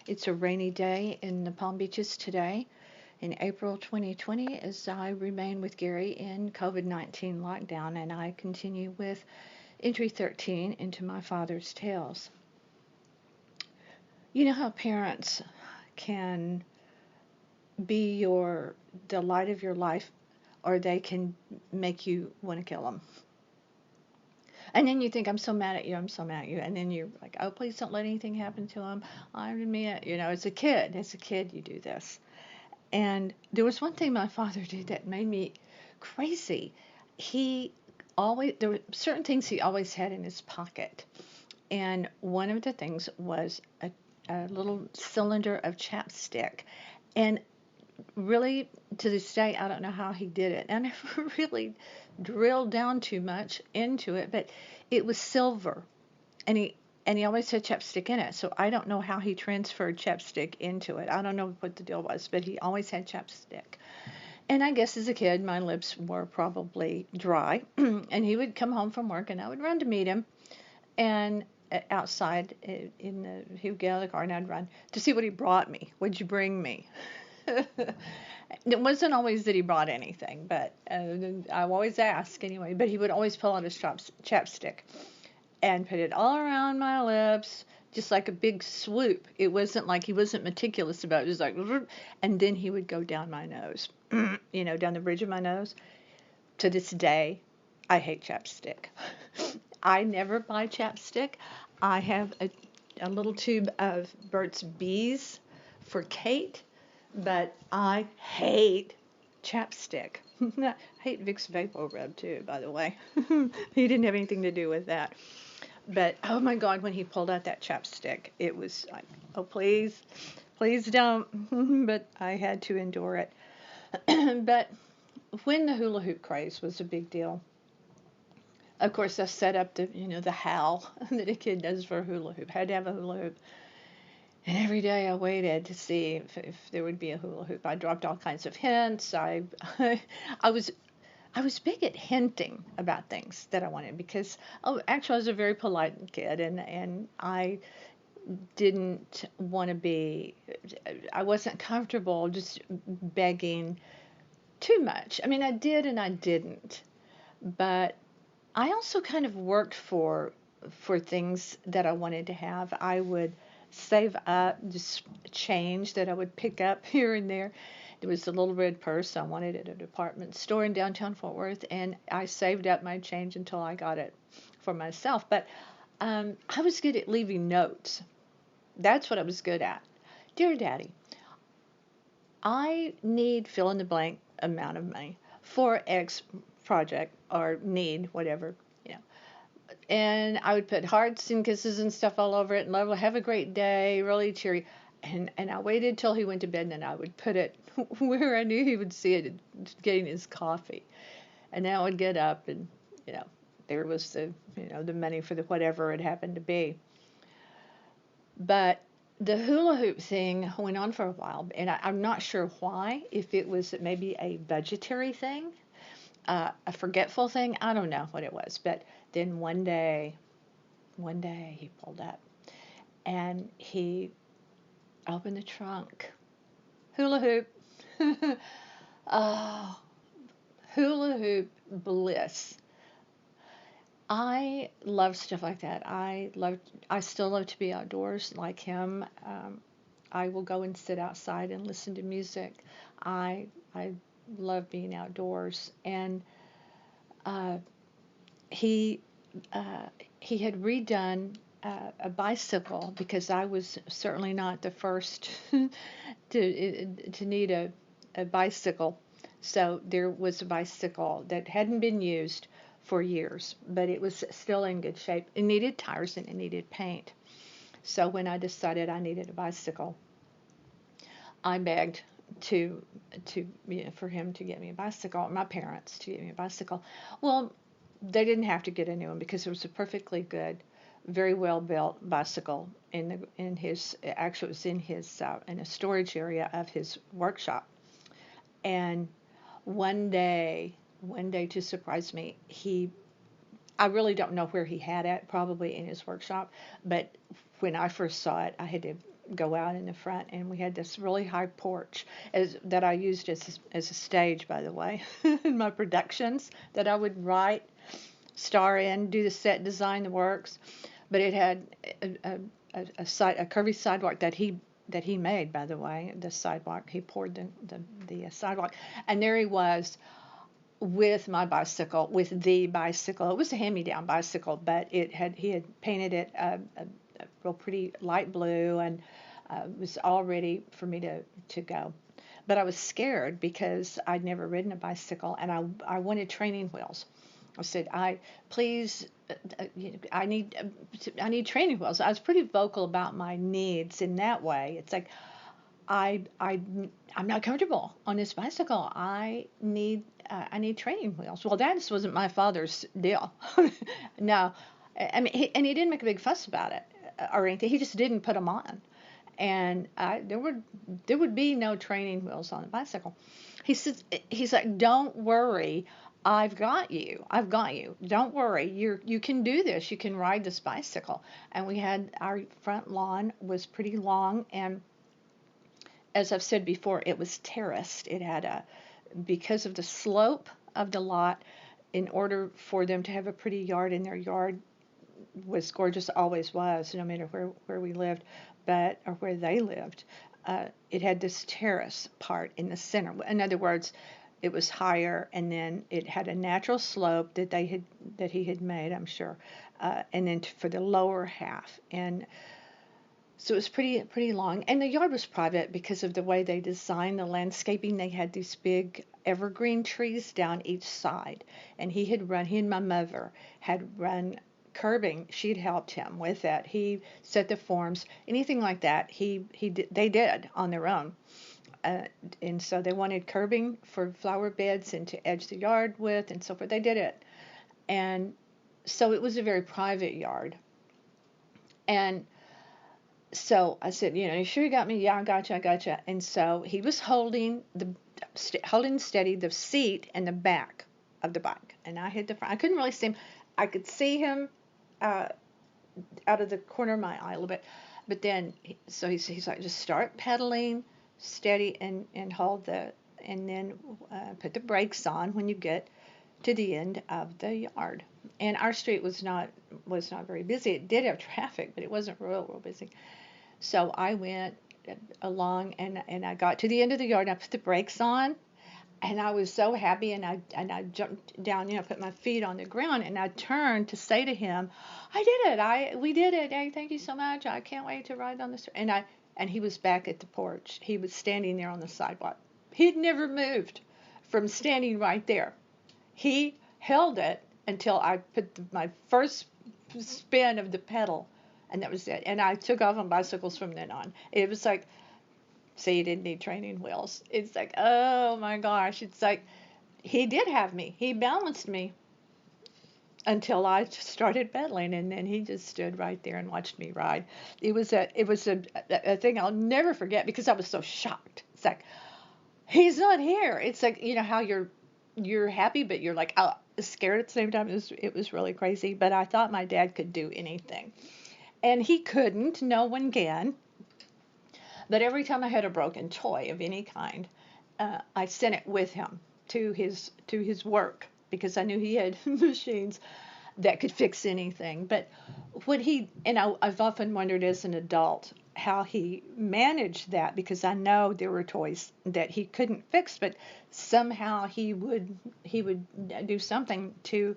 It's a rainy day in the Palm Beaches today in April 2020 as I remain with Gary in COVID-19 lockdown and I continue with entry 13 into my father's tales. You know how parents can be the light of your life, or they can make you want to kill them. And then you think, I'm so mad at you, I'm so mad at you. And then you're like, oh, please don't let anything happen to him. I mean, as a kid, you do this. And there was one thing my father did that made me crazy. There were certain things he always had in his pocket. And one of the things was a little cylinder of chapstick. And really, to this day, I don't know how he did it. I never really drilled down too much into it, but it was silver, and he always had chapstick in it. So I don't know how he transferred chapstick into it. I don't know what the deal was, but he always had chapstick. And I guess as a kid, my lips were probably dry, and he would come home from work, and I would run to meet him, and outside he would get out of the car, and I'd run to see what he brought me. What'd you bring me? It wasn't always that he brought anything, but I always ask anyway. But he would always pull out his chapstick and put it all around my lips, just like a big swoop. It wasn't like he wasn't meticulous about it. It was like, and then he would go down my nose, down the bridge of my nose. To this day, I hate chapstick. I never buy chapstick. I have a little tube of Burt's Bees for Kate, but I hate chapstick. I hate Vicks VapoRub too, by the way. He didn't have anything to do with that. But oh my God, when he pulled out that chapstick, it was like, oh please, please don't. But I had to endure it. But when the hula hoop craze was a big deal, of course I set up the howl that a kid does for a hula hoop. Had to have a hula hoop. And every day I waited to see if there would be a hula hoop. I dropped all kinds of hints. I was big at hinting about things that I wanted because, actually I was a very polite kid, and I didn't want to be, I wasn't comfortable just begging too much. I mean, I did and I didn't, but I also kind of worked for things that I wanted to have. I would save up just change that I would pick up here and there. There was a little red purse I wanted at a department store in downtown Fort Worth, and I saved up my change until I got it for myself. But I was good at leaving notes. That's what I was good at. Dear Daddy, I need fill in the blank amount of money for X project or need, whatever, and I would put hearts and kisses and stuff all over it and love, have a great day, really cheery. And I waited till he went to bed, and then I would put it where I knew he would see it, getting his coffee. And then I would get up, and there was the money for the whatever it happened to be. But the hula hoop thing went on for a while, and I'm not sure why. If it was maybe a budgetary thing, a forgetful thing, I don't know what it was. But then one day he pulled up, and he opened the trunk. Hula hoop. Oh, hula hoop bliss. I love stuff like that. I still love to be outdoors like him. I will go and sit outside and listen to music. I love being outdoors. And he had redone a bicycle, because I was certainly not the first to need a bicycle. So there was a bicycle that hadn't been used for years, but it was still in good shape. It needed tires and it needed paint. So when I decided I needed a bicycle, I begged for him to get me a bicycle, my parents to get me a bicycle. Well, they didn't have to get a new one because it was a perfectly good, very well built bicycle in his, actually it was in his in a storage area of his workshop. And one day to surprise me, I really don't know where he had it, probably in his workshop, but when I first saw it, I had to go out in the front, and we had this really high porch that I used as a stage, by the way, in my productions that I would write, star in, do the set design, the works. But it had a curvy sidewalk that he made, by the way. The sidewalk, he poured the sidewalk, and there he was with my bicycle, with the bicycle. It was a hand-me-down bicycle, but he had painted it a real pretty light blue, and was all ready for me to go. But I was scared because I'd never ridden a bicycle, and I wanted training wheels. I said, please, I need training wheels. I was pretty vocal about my needs in that way. It's like, I'm not comfortable on this bicycle. I need training wheels. Well, that just wasn't my father's deal. No, I mean, he didn't make a big fuss about it or anything. He just didn't put them on, and there would be no training wheels on the bicycle. He's like, don't worry. I've got you. I've got you. Don't worry. You can do this. You can ride this bicycle. And we had our front lawn was pretty long, and as I've said before, it was terraced. It had because of the slope of the lot, in order for them to have a pretty yard, and their yard was gorgeous, always was, no matter where we lived, or where they lived. It had this terrace part in the center. In other words, it was higher, and then it had a natural slope that he had made, I'm sure, and then for the lower half. And so it was pretty long, and the yard was private because of the way they designed the landscaping. They had these big evergreen trees down each side, and he and my mother had run curbing. She'd helped him with that. He set the forms, anything like that. They did on their own, and so they wanted curbing for flower beds and to edge the yard with, and so forth. They did it, and so it was a very private yard, and so I said, you sure you got me? Yeah, I gotcha. And so he was holding steady the seat and the back of the bike, and I hit the front. I couldn't really see him. I could see him out of the corner of my eye a little bit, but then he's like, just start pedaling steady and hold and then put the brakes on when you get to the end of the yard. And our street was not very busy. It did have traffic, but it wasn't real busy. So I went along, and I got to the end of the yard, and I put the brakes on, and I was so happy, and I jumped down, put my feet on the ground, and I turned to say to him, I did it. We did it. Hey, thank you so much. I can't wait to ride on this. And he was back at the porch. He was standing there on the sidewalk. He'd never moved from standing right there. He held it until I put my first spin of the pedal, and that was it. And I took off on bicycles from then on. It was like, see, you didn't need training wheels. It's like, oh my gosh. It's like, he did have me. He balanced me until I started pedaling, and then he just stood right there and watched me ride. It was a thing I'll never forget because I was so shocked. It's like, he's not here. It's like, how you're happy, but you're like, scared at the same time. It was really crazy, but I thought my dad could do anything. And he couldn't, no one can. But every time I had a broken toy of any kind, I sent it with him to his work because I knew he had machines that could fix anything. But I've often wondered as an adult how he managed that, because I know there were toys that he couldn't fix, but somehow he would do something to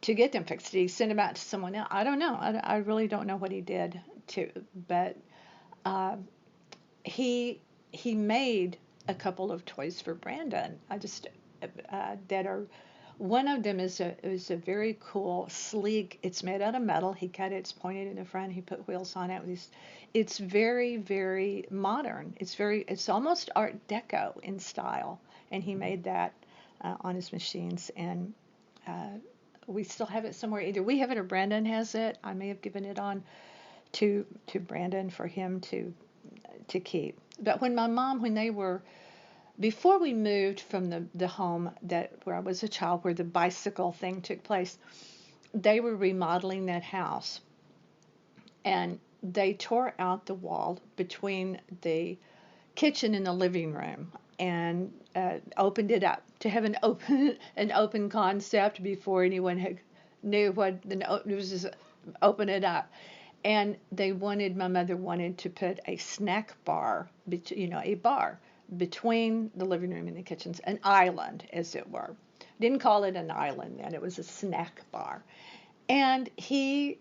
get them fixed. Did he send them out to someone else? I don't know. I really don't know what he did but he made a couple of toys for Brandon. That are, one of them is a very cool, sleek. It's made out of metal. He cut it. It's pointed in the front. He put wheels on it. It's very, very modern. It's almost Art Deco in style, and he made that on his machines. And we still have it somewhere. Either we have it or Brandon has it. I may have given it on to Brandon for him to keep. But before we moved from the home where I was a child, where the bicycle thing took place, they were remodeling that house. And they tore out the wall between the kitchen and the living room and opened it up to have an open concept before anyone had knew what it was. Just open it up, and my mother wanted to put a snack bar, a bar between the living room and the kitchens, an island, as it were. Didn't call it an island then; it was a snack bar, and he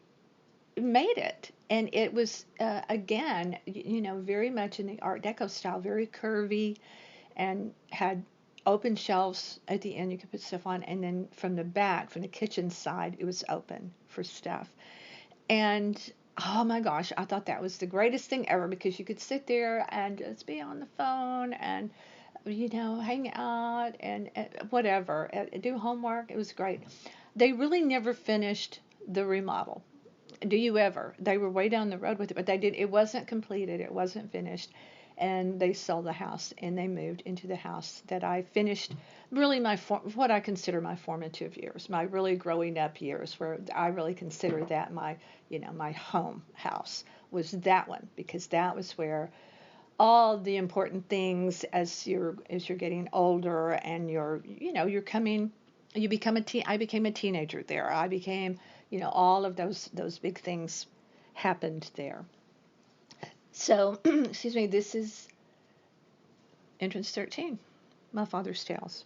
made it. And it was, again, very much in the Art Deco style, very curvy, and had open shelves at the end you could put stuff on. And then from the back, from the kitchen side, it was open for stuff. And oh my gosh, I thought that was the greatest thing ever because you could sit there and just be on the phone and, hang out and whatever, do homework. It was great. They really never finished the remodel. Do you ever? They were way down the road with it, but they did. It wasn't completed. It wasn't finished, and they sold the house and they moved into the house that I finished. Really, what I consider my formative years, my really growing up years, where I really consider that my home house was that one because that was where all the important things as you're getting older and you're coming you become I became a teenager there. I became, all of those big things happened there. So, excuse me, this is entrance 13, my father's tales.